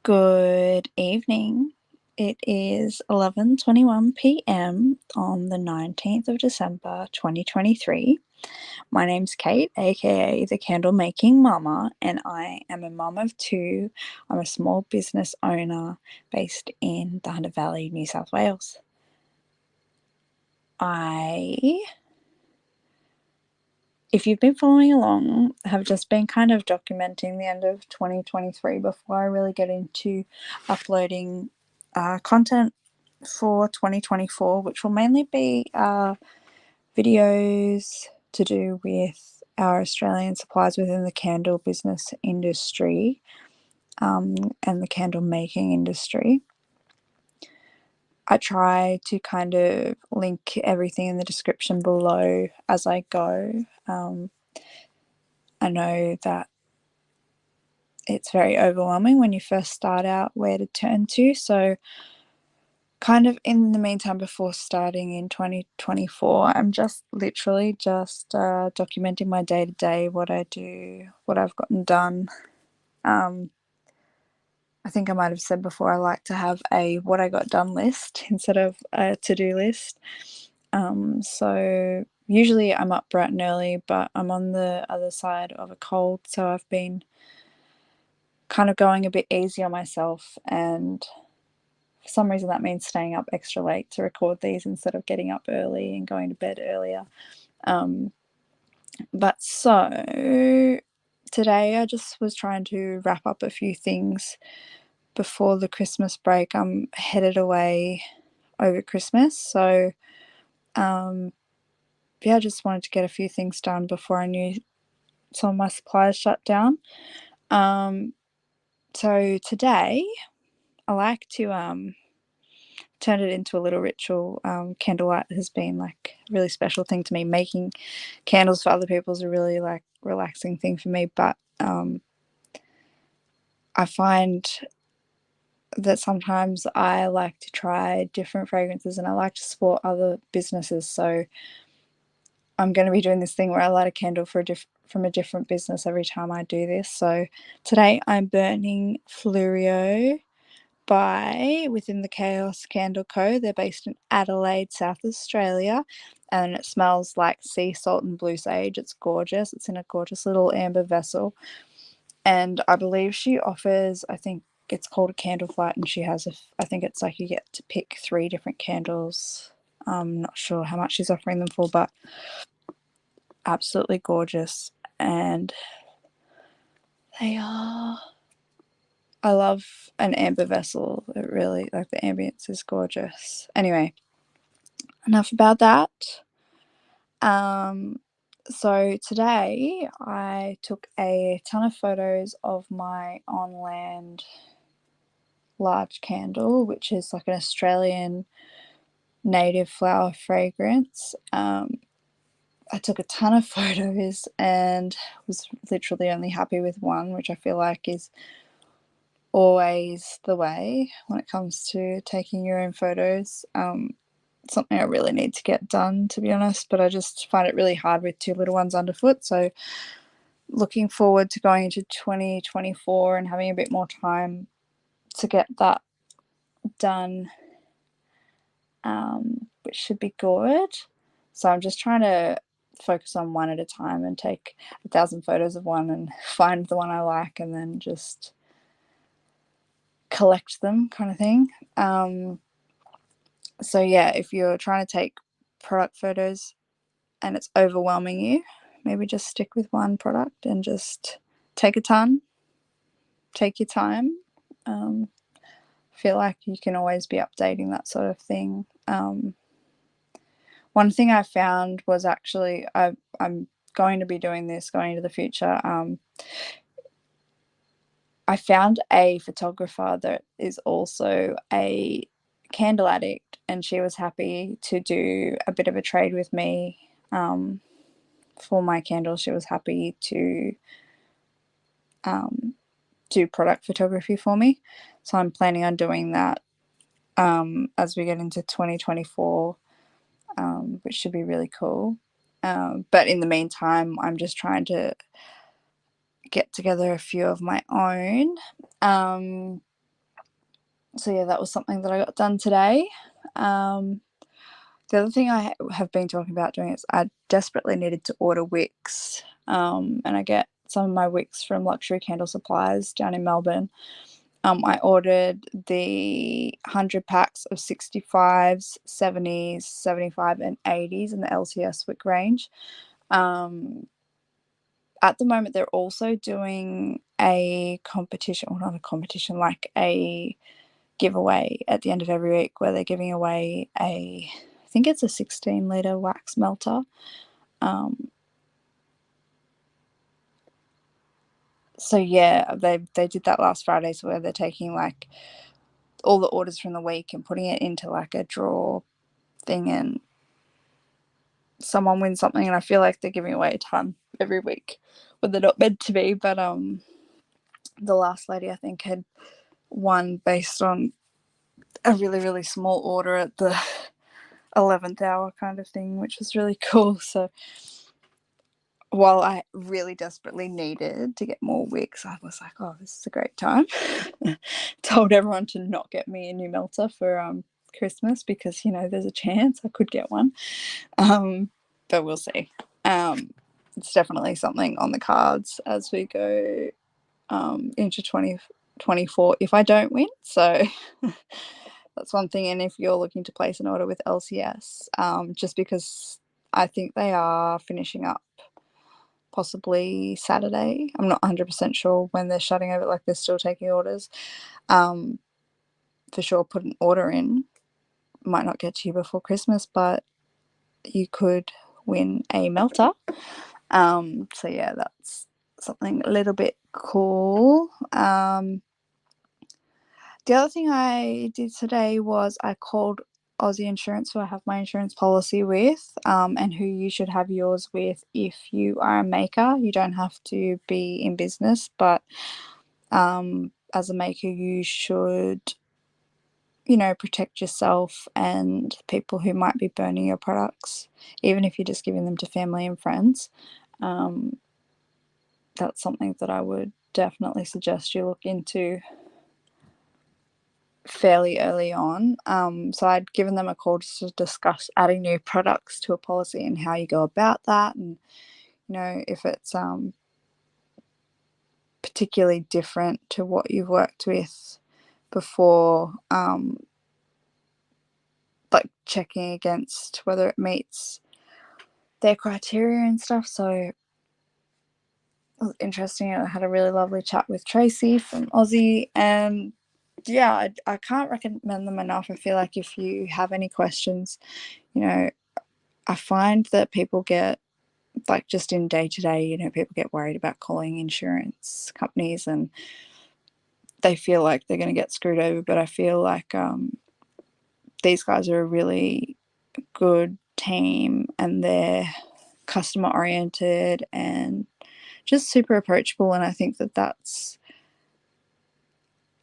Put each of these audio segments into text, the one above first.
Good evening. It is 11:21 p.m. on the 19th of December 2023. My name's Kate, aka the Candle Making Mama, and I am a mum of two. I'm a small business owner based in the Hunter Valley, New South Wales. If you've been following along, have just been kind of documenting the end of 2023 before I really get into uploading content for 2024, which will mainly be videos to do with our Australian suppliers within the candle business industry and the candle making industry. I try to kind of link everything in the description below as I go. I know that it's very overwhelming when you first start out where to turn to. So kind of in the meantime, before starting in 2024, I'm just literally just documenting my day to day, what I do, what I've gotten done. I think I might have said before, I like to have a what I got done list instead of a to-do list. So usually I'm up bright and early, but I'm on the other side of a cold, so I've been kind of going a bit easy on myself, and for some reason that means staying up extra late to record these instead of getting up early and going to bed earlier. But so today I just was trying to wrap up a few things before the Christmas break. I'm headed away over Christmas, so I just wanted to get a few things done before I knew some of my suppliers shut down. So today I like to turn it into a little ritual. Candlelight has been like a really special thing to me. Making candles for other people is a really like relaxing thing for me, but I find that sometimes I like to try different fragrances and I like to support other businesses. So I'm going to be doing this thing where I light a candle from a different business every time I do this. So today I'm burning Fleurieu by Within the Chaos Candle Co. They're based in Adelaide, South Australia, and it smells like sea salt and blue sage. It's gorgeous. It's in a gorgeous little amber vessel, and I believe she offers, I think it's called a candle flight, and she has I think it's like you get to pick 3 different candles. I'm not sure how much she's offering them for, but absolutely gorgeous. And they are, I love an amber vessel. It really, like, the ambience is gorgeous. Anyway, enough about that. So today I took a ton of photos of my on land large candle, which is like an Australian native flower fragrance. I took a ton of photos and was literally only happy with one, which I feel like is always the way when it comes to taking your own photos. Something I really need to get done, to be honest, but I just find it really hard with 2 little ones underfoot. So looking forward to going into 2024 and having a bit more time to get that done, which should be good. So I'm just trying to focus on one at a time and take 1,000 photos of one and find the one I like and then just collect them, kind of thing. So yeah, if you're trying to take product photos and it's overwhelming you, maybe just stick with one product and just take a ton, take your time. Feel like you can always be updating, that sort of thing. One thing I found was actually, I'm going to be doing this going into the future. I found a photographer that is also a candle addict, and she was happy to do a bit of a trade with me for my candles. She was happy to do product photography for me. So I'm planning on doing that as we get into 2024, which should be really cool. But in the meantime, I'm just trying to get together a few of my own. So yeah, that was something that I got done today. The other thing I have been talking about doing is I desperately needed to order wicks, and I get some of my wicks from Luxury Candle Supplies down in Melbourne. I ordered the 100 packs of 65s, 70s, 75 and 80s in the LCS wick range. At the moment, they're also doing a competition, or not a competition, like a giveaway at the end of every week where they're giving away I think it's a 16-litre wax melter. So yeah, they did that last Friday, so where they're taking like all the orders from the week and putting it into like a draw thing, and someone wins something, and I feel like they're giving away a ton every week when they're not meant to be. But the last lady I think had won based on a really, really small order at the 11th hour kind of thing, which was really cool. So while I really desperately needed to get more wigs, I was like, oh, this is a great time. Told everyone to not get me a new melter for Christmas because, you know, there's a chance I could get one. But we'll see. It's definitely something on the cards as we go into 2024 if I don't win. So that's one thing. And if you're looking to place an order with LCS, just because I think they are finishing up possibly Saturday. I'm not 100% sure when they're shutting over, like they're still taking orders. For sure, put an order in. Might not get to you before Christmas, but you could win a melter. So yeah, that's something a little bit cool. The other thing I did today was I called Aussie Insurance, who I have my insurance policy with, and who you should have yours with if you are a maker. You don't have to be in business, but as a maker, you should, you know, protect yourself and people who might be burning your products, even if you're just giving them to family and friends. That's something that I would definitely suggest you look into fairly early on. So I'd given them a call just to discuss adding new products to a policy and how you go about that, and you know, if it's particularly different to what you've worked with before, like checking against whether it meets their criteria and stuff. So it was interesting. I had a really lovely chat with Tracy from Aussie, and yeah, I can't recommend them enough. I feel like if you have any questions, you know, I find that people get, like, just in day to day, you know, people get worried about calling insurance companies and they feel like they're going to get screwed over. But I feel like these guys are a really good team, and they're customer oriented and just super approachable. And I think that that's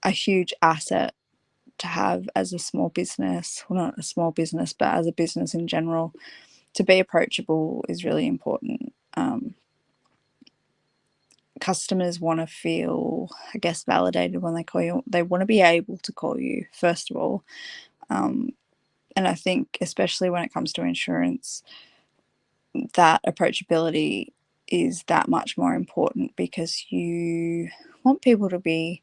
a huge asset to have as a small business. Well, not a small business, but as a business in general. To be approachable is really important. Customers want to feel, I guess, validated when they call you. They want to be able to call you, first of all. And I think, especially when it comes to insurance, that approachability is that much more important because you want people to be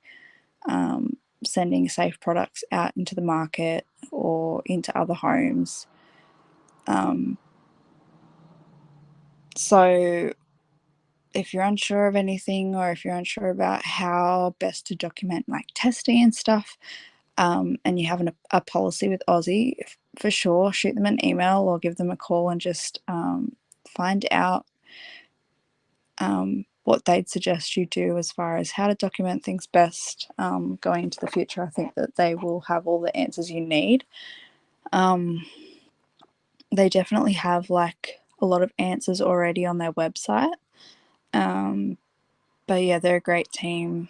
sending safe products out into the market or into other homes. So if you're unsure of anything, or if you're unsure about how best to document like testing and stuff, and you have a policy with Aussie, for sure, shoot them an email or give them a call and just find out what they'd suggest you do as far as how to document things best going into the future. I think that they will have all the answers you need. They definitely have like a lot of answers already on their website. But yeah, they're a great team,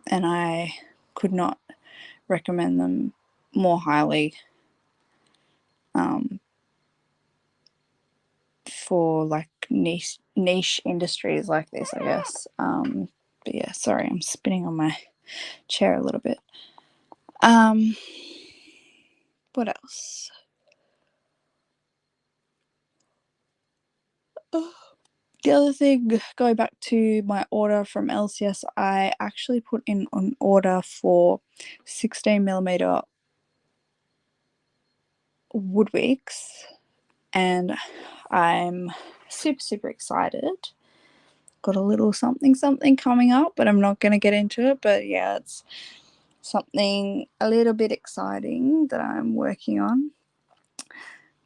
and I could not recommend them more highly for like niche industries like this, I guess. But yeah, sorry, I'm spinning on my chair a little bit. What else? The other thing, going back to my order from LCS, I actually put in an order for 16mm Woodwicks, and I'm super excited. Got a little something coming up, but I'm not going to get into it. But yeah, it's something a little bit exciting that I'm working on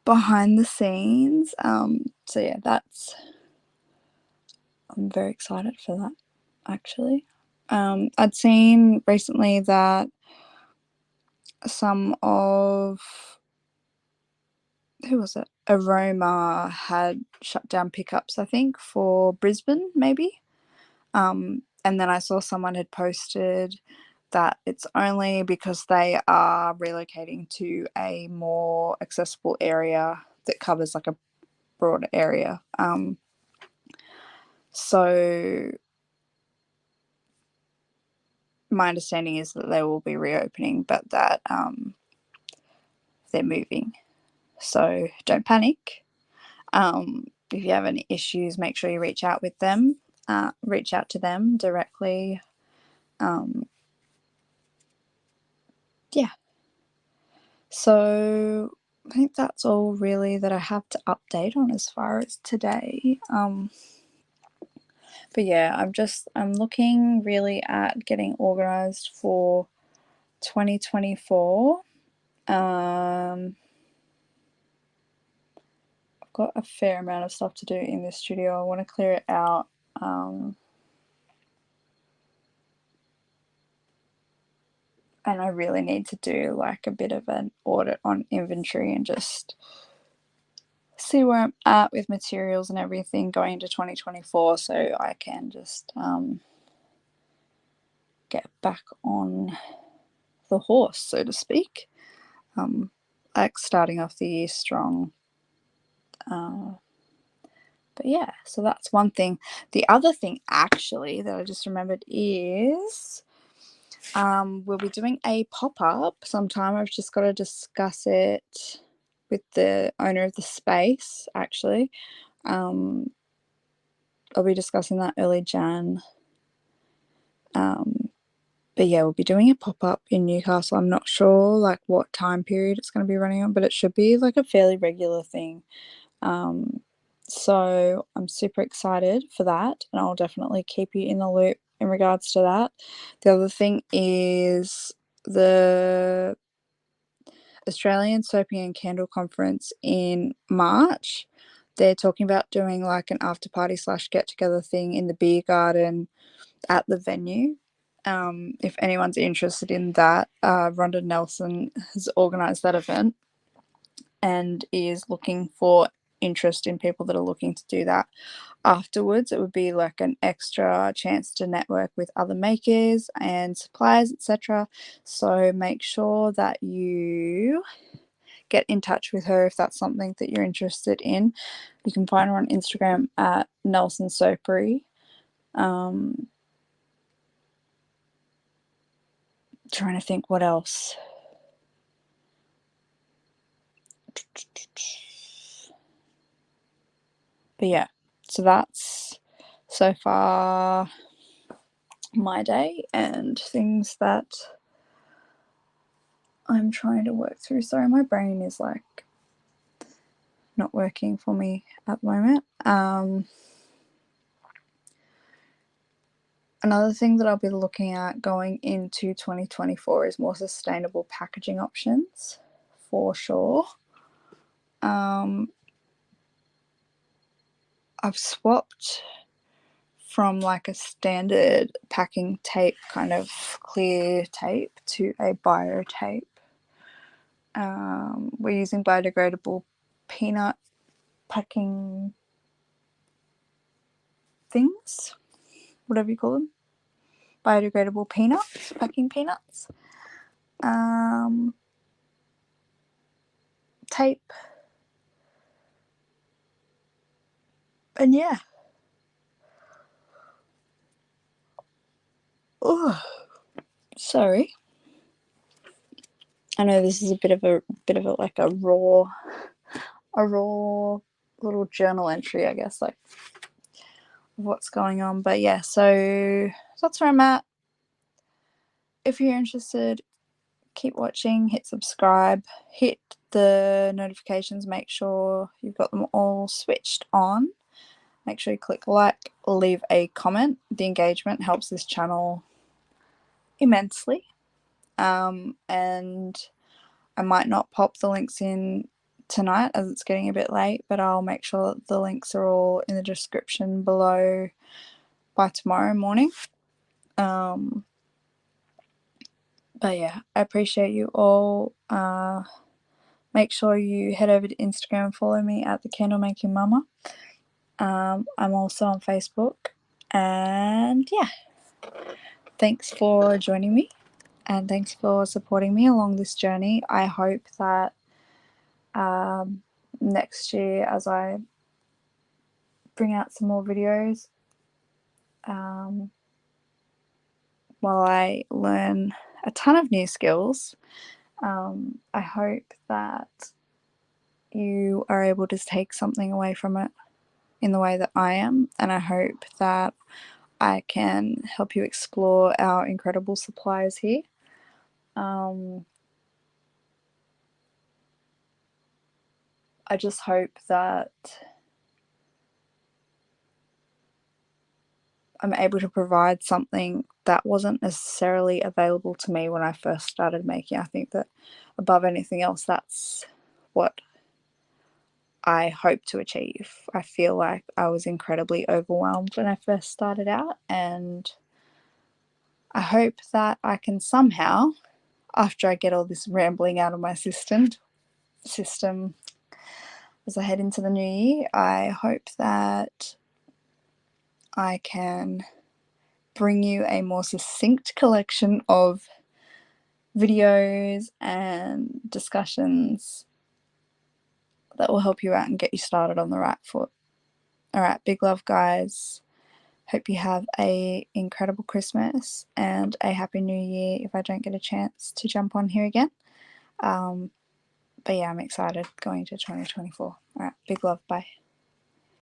behind the scenes. So yeah, I'm very excited for that, actually. I'd seen recently that some of, who was it? Aroma had shut down pickups, I think, for Brisbane, maybe. And then I saw someone had posted that it's only because they are relocating to a more accessible area that covers like a broader area. So my understanding is that they will be reopening, but that they're moving. So don't panic. If you have any issues, make sure you reach out with them. Reach out to them directly. Yeah. So I think that's all really that I have to update on as far as today. But yeah, I'm looking really at getting organized for 2024. I've got a fair amount of stuff to do in this studio. I want to clear it out. And I really need to do like a bit of an audit on inventory and just see where I'm at with materials and everything going into 2024, so I can just get back on the horse, so to speak. Like starting off the year strong. But yeah, so that's one thing. The other thing actually that I just remembered is we'll be doing a pop-up sometime. I've just got to discuss it with the owner of the space, actually. I'll be discussing that early Jan. But yeah, we'll be doing a pop-up in Newcastle. I'm not sure like what time period it's going to be running on, but it should be like a fairly regular thing. So I'm super excited for that, and I'll definitely keep you in the loop in regards to that. The other thing is the Australian Soaping and Candle Conference in March. They're talking about doing like an after party / get together thing in the beer garden at the venue. If anyone's interested in that, Rhonda Nelson has organised that event and is looking for interest in people that are looking to do that afterwards. It would be like an extra chance to network with other makers and suppliers, etc. So make sure that you get in touch with her if that's something that you're interested in. You can find her on Instagram at Nelson Soapery. Trying to think what else. But yeah, so that's so far my day and things that I'm trying to work through. Sorry, my brain is like not working for me at the moment. Another thing that I'll be looking at going into 2024 is more sustainable packaging options, for sure. I've swapped from like a standard packing tape, kind of clear tape, to a bio tape. We're using biodegradable peanut packing things, whatever you call them. Biodegradable peanuts, packing peanuts. Tape. And yeah. Oh, sorry. I know this is a bit of a like a raw little journal entry, I guess, like what's going on. But yeah, so that's where I'm at. If you're interested, keep watching, hit subscribe, hit the notifications, make sure you've got them all switched on. Make sure you click like, leave a comment. The engagement helps this channel immensely. And I might not pop the links in tonight as it's getting a bit late, but I'll make sure that the links are all in the description below by tomorrow morning. But yeah, I appreciate you all. Make sure you head over to Instagram and follow me at the Candle Making Mama. I'm also on Facebook. And yeah, thanks for joining me. And thanks for supporting me along this journey. I hope that next year, as I bring out some more videos, while I learn a ton of new skills, I hope that you are able to take something away from it in the way that I am, and I hope that I can help you explore our incredible suppliers here. I just hope that I'm able to provide something that wasn't necessarily available to me when I first started making. I think that above anything else, that's what I hope to achieve. I feel like I was incredibly overwhelmed when I first started out, and I hope that I can somehow, after I get all this rambling out of my system as I head into the new year, I hope that I can bring you a more succinct collection of videos and discussions that will help you out and get you started on the right foot. All right, big love, guys. Hope you have a incredible Christmas and a happy new year if I don't get a chance to jump on here again. But yeah, I'm excited going to 2024. All right, big love. Bye.